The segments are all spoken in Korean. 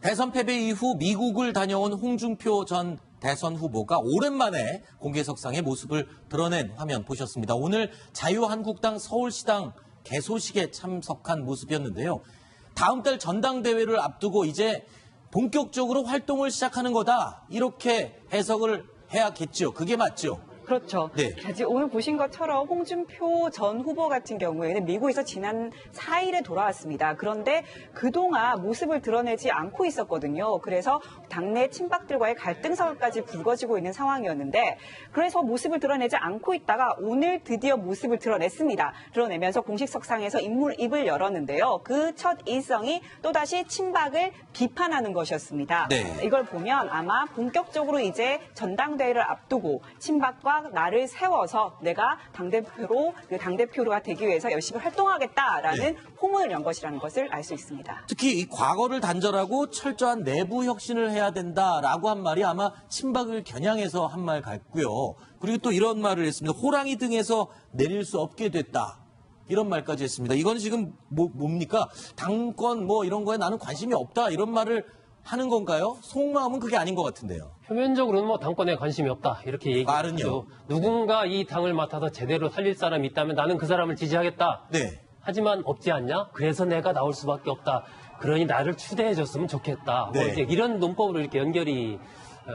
대선 패배 이후 미국을 다녀온 홍준표 전 대선 후보가 오랜만에 공개석상의 모습을 드러낸 화면 보셨습니다. 오늘 자유한국당 서울시당 개소식에 참석한 모습이었는데요. 다음 달 전당대회를 앞두고 이제 본격적으로 활동을 시작하는 거다. 이렇게 해석을 해야겠죠. 그게 맞죠. 그렇죠. 네. 오늘 보신 것처럼 홍준표 전 후보 같은 경우에는 미국에서 지난 4일에 돌아왔습니다. 그런데 그동안 모습을 드러내지 않고 있었거든요. 그래서 당내 친박들과의 갈등설까지 불거지고 있는 상황이었는데 그래서 모습을 드러내지 않고 있다가 오늘 드디어 모습을 드러냈습니다. 드러내면서 공식 석상에서 입을 열었는데요. 그 첫 일성이 또다시 친박을 비판하는 것이었습니다. 네. 이걸 보면 아마 본격적으로 이제 전당대회를 앞두고 친박과 나를 세워서 내가 당대표가 되기 위해서 열심히 활동하겠다라는 포문을 연 것이라는 것을 알 수 있습니다. 특히 이 과거를 단절하고 철저한 내부 혁신을 해야 된다라고 한 말이 아마 친박을 겨냥해서 한 말 같고요. 그리고 또 이런 말을 했습니다. 호랑이 등에서 내릴 수 없게 됐다. 이런 말까지 했습니다. 이건 지금 뭡니까? 당권 뭐 이런 거에 나는 관심이 없다. 이런 말을 하는 건가요? 속마음은 그게 아닌 것 같은데요. 표면적으로는 뭐 당권에 관심이 없다 이렇게 얘기하죠. 말은요? 누군가 이 당을 맡아서 제대로 살릴 사람이 있다면 나는 그 사람을 지지하겠다. 네. 하지만 없지 않냐? 그래서 내가 나올 수밖에 없다. 그러니 나를 추대해줬으면 좋겠다. 네. 뭐 이제 이런 논법으로 이렇게 연결이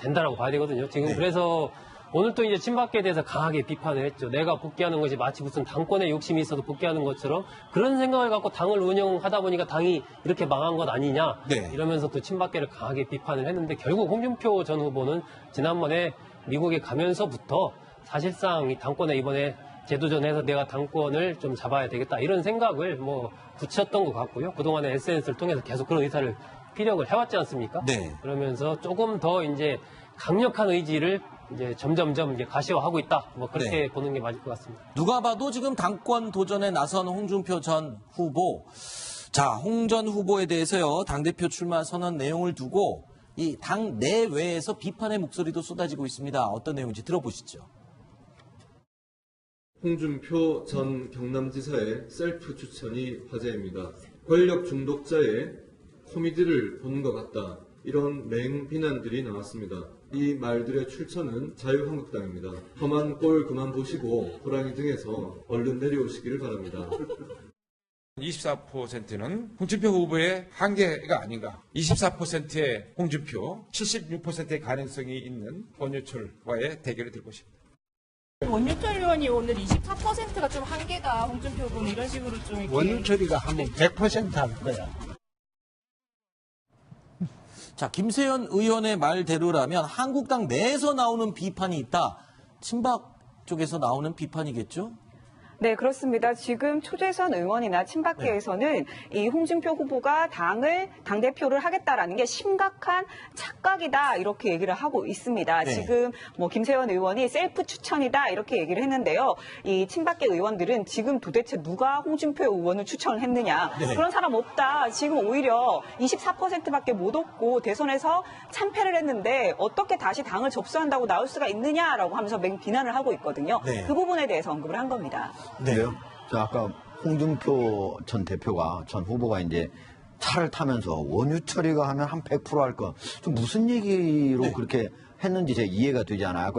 된다라고 봐야 되거든요. 지금 네. 그래서 오늘 또 이제 친박계에 대해서 강하게 비판을 했죠. 내가 복귀하는 것이 마치 무슨 당권에 욕심이 있어서 복귀하는 것처럼 그런 생각을 갖고 당을 운영하다 보니까 당이 이렇게 망한 것 아니냐. 네. 이러면서 또 친박계를 강하게 비판을 했는데 결국 홍준표 전 후보는 지난번에 미국에 가면서부터 사실상 이 당권에 이번에 재도전해서 내가 당권을 좀 잡아야 되겠다 이런 생각을 뭐 굳혔던 것 같고요. 그동안에 SNS를 통해서 계속 그런 의사를 피력을 해왔지 않습니까? 네. 그러면서 조금 더 이제 강력한 의지를 이제 점점점 이제 가시화하고 있다. 뭐 그렇게 네. 보는 게 맞을 것 같습니다. 누가 봐도 지금 당권 도전에 나선 홍준표 전 후보. 자, 홍 전 후보에 대해서요. 당대표 출마 선언 내용을 두고 이 당 내외에서 비판의 목소리도 쏟아지고 있습니다. 어떤 내용인지 들어보시죠. 홍준표 전 경남지사의 셀프 추천이 화제입니다. 권력 중독자의 코미디를 보는 것 같다. 이런 맹비난들이 나왔습니다. 이 말들의 출처는 자유한국당입니다. 험한 꼴 그만 보시고 호랑이 등에서 얼른 내려오시기를 바랍니다. 24%는 홍준표 후보의 한계가 아닌가. 24%의 홍준표, 76%의 가능성이 있는 원유철과의 대결을 들고 싶습니다. 원유철 의원이 오늘 24%가 좀 한계다, 홍준표 후보는 이런 식으로 좀 이렇게. 원유철이가 하면 100% 할 거야. 자, 김세현 의원의 말대로라면 한국당 내에서 나오는 비판이 있다. 친박 쪽에서 나오는 비판이겠죠? 네, 그렇습니다. 지금 초재선 의원이나 친박계에서는 이 홍준표 후보가 당대표를 하겠다라는 게 심각한 착각이다, 이렇게 얘기를 하고 있습니다. 네. 지금 뭐 김세현 의원이 셀프 추천이다, 이렇게 얘기를 했는데요. 이 친박계 의원들은 지금 도대체 누가 홍준표 의원을 추천을 했느냐. 네. 그런 사람 없다. 지금 오히려 24%밖에 못 얻고 대선에서 참패를 했는데 어떻게 다시 당을 접수한다고 나올 수가 있느냐라고 하면서 맹비난을 하고 있거든요. 네. 그 부분에 대해서 언급을 한 겁니다. 네. 자, 아까 홍준표 전 후보가 이제 차를 타면서 원유철이가 하면 한 100%할 거. 좀 무슨 얘기로 네. 그렇게 했는지 제가 이해가 되지 않아요.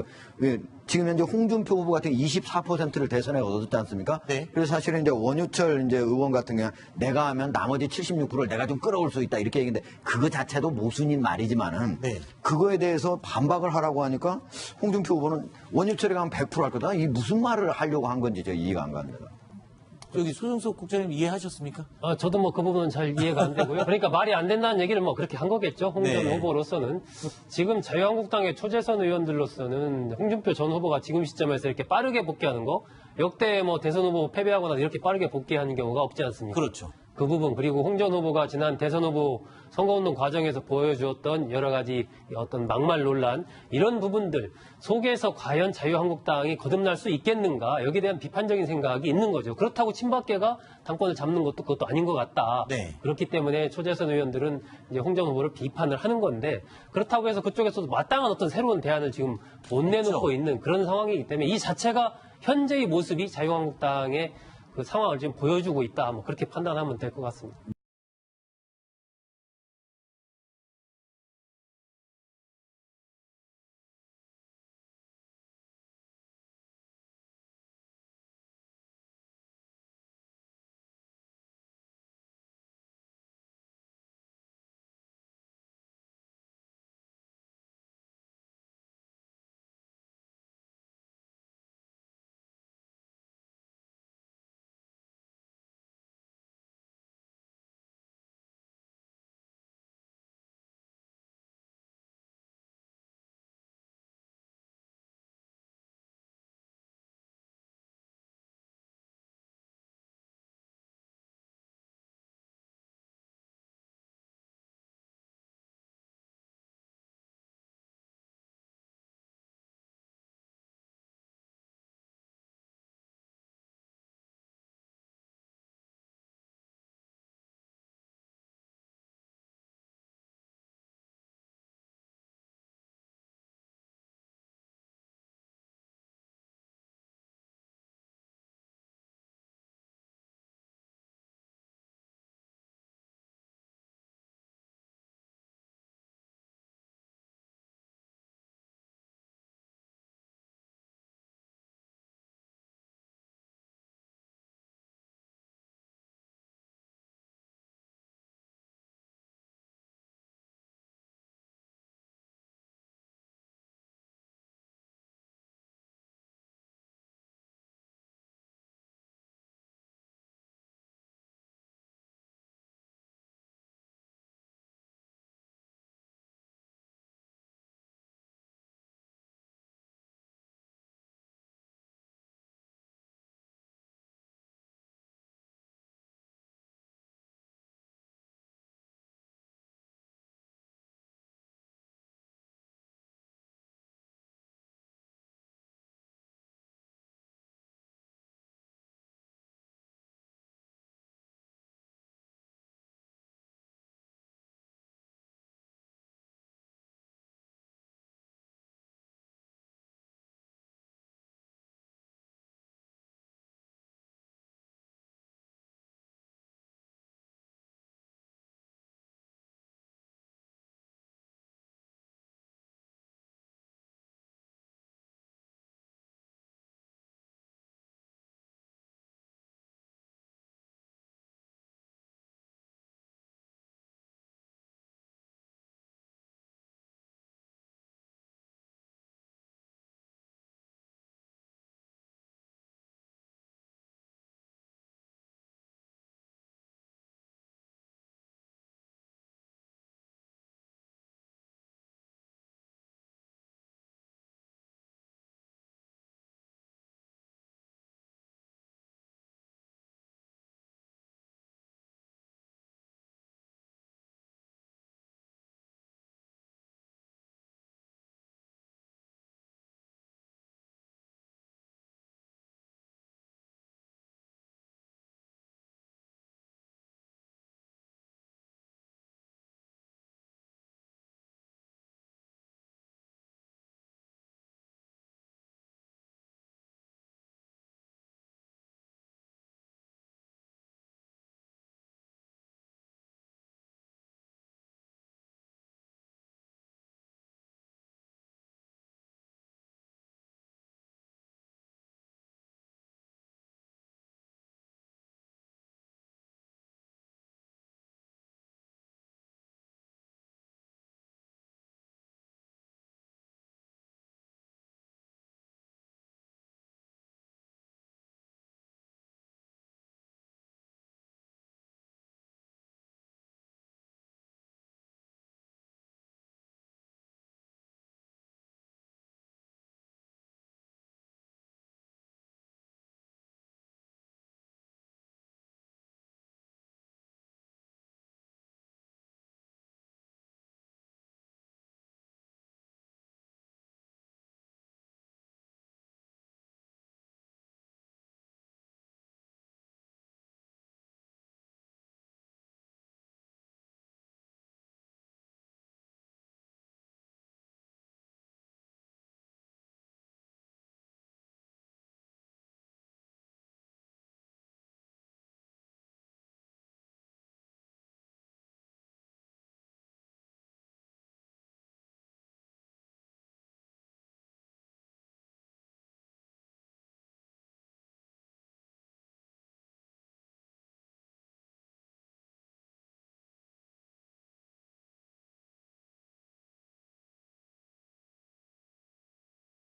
지금 현재 홍준표 후보 같은 경우 24%를 대선에 얻었지 않습니까? 네. 그래서 사실은 이제 원유철 의원 같은 경우 내가 하면 나머지 76%를 내가 좀 끌어올 수 있다 이렇게 얘기인데 그거 자체도 모순인 말이지만은 네. 그거에 대해서 반박을 하라고 하니까 홍준표 후보는 원유철이가 하면 100%할 거다. 이 무슨 말을 하려고 한 건지 제가 이해가 안 갑니다. 저기 소정석 국장님 이해하셨습니까? 저도 뭐 그 부분은 잘 이해가 안 되고요. 그러니까 말이 안 된다는 얘기를 뭐 그렇게 한 거겠죠. 홍 전 네. 후보로서는. 지금 자유한국당의 초재선 의원들로서는 홍준표 전 후보가 지금 시점에서 이렇게 빠르게 복귀하는 거, 역대 뭐 대선 후보 패배하거나 이렇게 빠르게 복귀하는 경우가 없지 않습니까? 그렇죠. 그 부분, 그리고 홍 전 후보가 지난 대선 후보 선거운동 과정에서 보여주었던 여러 가지 어떤 막말 논란, 이런 부분들 속에서 과연 자유한국당이 거듭날 수 있겠는가, 여기에 대한 비판적인 생각이 있는 거죠. 그렇다고 친박계가 당권을 잡는 것도 그것도 아닌 것 같다. 네. 그렇기 때문에 초재선 의원들은 이제 홍 전 후보를 비판을 하는 건데, 그렇다고 해서 그쪽에서도 마땅한 어떤 새로운 대안을 지금 못 내놓고 그렇죠. 있는 그런 상황이기 때문에 이 자체가 현재의 모습이 자유한국당의 그 상황을 지금 보여주고 있다. 뭐 그렇게 판단하면 될 것 같습니다.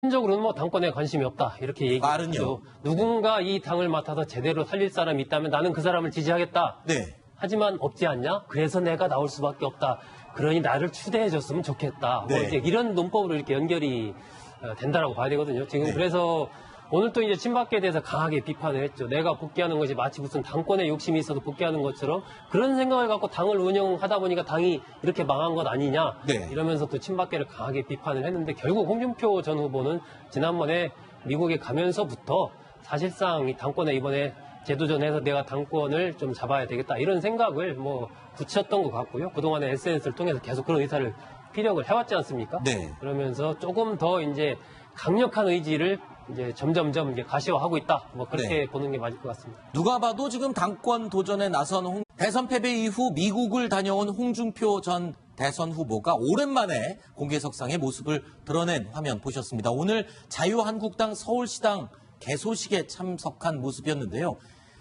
개인적으로는 뭐 당권에 관심이 없다 이렇게 말은요? 얘기했죠. 누군가 이 당을 맡아서 제대로 살릴 사람이 있다면 나는 그 사람을 지지하겠다. 네. 하지만 없지 않냐? 그래서 내가 나올 수밖에 없다. 그러니 나를 추대해줬으면 좋겠다. 네. 뭐 이제 이런 논법으로 이렇게 연결이 된다라고 봐야 되거든요. 지금 네. 그래서 오늘 또 이제 친박계에 대해서 강하게 비판을 했죠. 내가 복귀하는 것이 마치 무슨 당권에 욕심이 있어서 복귀하는 것처럼 그런 생각을 갖고 당을 운영하다 보니까 당이 이렇게 망한 것 아니냐. 네. 이러면서 또 친박계를 강하게 비판을 했는데 결국 홍준표 전 후보는 지난번에 미국에 가면서부터 사실상 이 당권에 이번에 재도전해서 내가 당권을 좀 잡아야 되겠다 이런 생각을 뭐 붙였던 것 같고요. 그동안에 SNS를 통해서 계속 그런 의사를 피력을 해왔지 않습니까? 네. 그러면서 조금 더 이제 강력한 의지를 이제 점점점 이제 가시화하고 있다. 뭐 그렇게 네. 보는 게 맞을 것 같습니다. 누가 봐도 지금 당권 도전에 나선 대선 패배 이후 미국을 다녀온 홍준표 전 대선 후보가 오랜만에 공개석상의 모습을 드러낸 화면 보셨습니다. 오늘 자유한국당 서울시당 개소식에 참석한 모습이었는데요.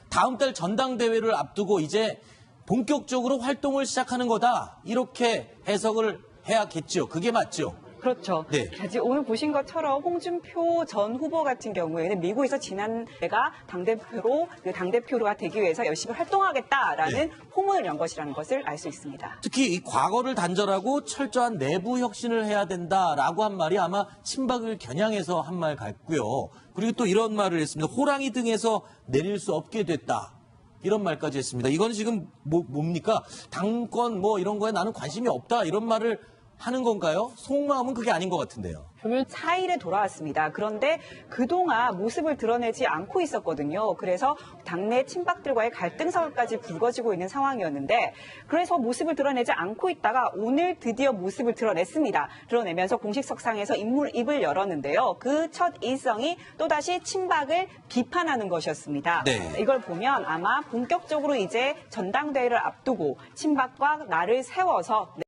다음 달 전당대회를 앞두고 이제 본격적으로 활동을 시작하는 거다. 이렇게 해석을 해야겠죠. 그게 맞죠. 그렇죠. 네. 지금 오늘 보신 것처럼 홍준표 전 후보 같은 경우에는 미국에서 지난 내가 당대표가 되기 위해서 열심히 활동하겠다라는 호문을 연 것이라는 것을 알 수 있습니다. 특히 이 과거를 단절하고 철저한 내부 혁신을 해야 된다라고 한 말이 아마 친박을 겨냥해서 한 말 같고요. 그리고 또 이런 말을 했습니다. 호랑이 등에서 내릴 수 없게 됐다. 이런 말까지 했습니다. 이건 지금 뭡니까? 당권 뭐 이런 거에 나는 관심이 없다. 이런 말을 하는 건가요? 속마음은 그게 아닌 것 같은데요. 표면 4일에 돌아왔습니다. 그런데 그동안 모습을 드러내지 않고 있었거든요. 그래서 당내 친박들과의 갈등설까지 불거지고 있는 상황이었는데 그래서 모습을 드러내지 않고 있다가 오늘 드디어 모습을 드러냈습니다. 드러내면서 공식 석상에서 입을 열었는데요. 그 첫 일성이 또다시 친박을 비판하는 것이었습니다. 네. 이걸 보면 아마 본격적으로 이제 전당대회를 앞두고 친박과 나를 세워서